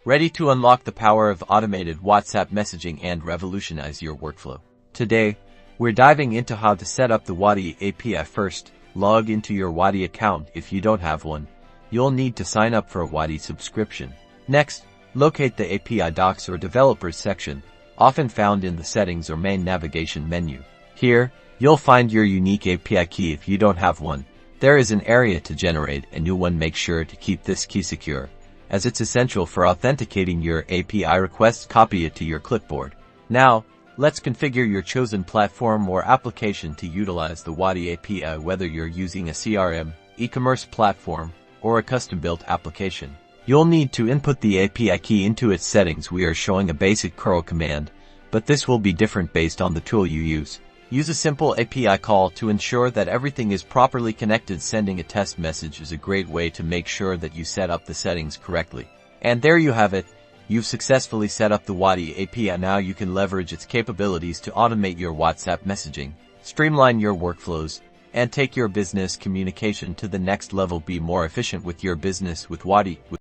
ready to unlock the power of automated WhatsApp messaging and revolutionize your workflow. Today, we're diving into how to set up the Wati API. First, log into your Wati account if you don't have one. You'll need to sign up for a Wati subscription. Next, locate the API Docs or Developers section, often found in the Settings or Main navigation menu. Here, you'll find your unique API key if you don't have one. There is an area to generate a new one. Make sure to keep this key secure, as it's essential for authenticating your API requests. Copy it to your clipboard. Now, let's configure your chosen platform or application to utilize the Wati API. Whether you're using a CRM, e-commerce platform, or a custom-built application, you'll need to input the API key into its settings. We are showing a basic curl command, but this will be different based on the tool you use. Use a simple API call to ensure that everything is properly connected. Sending a test message is a great way to make sure that you set up the settings correctly. And there you have it. You've successfully set up the Wati API. Now you can leverage its capabilities to automate your WhatsApp messaging, streamline your workflows, and take your business communication to the next level. Be more efficient with your business with Wati.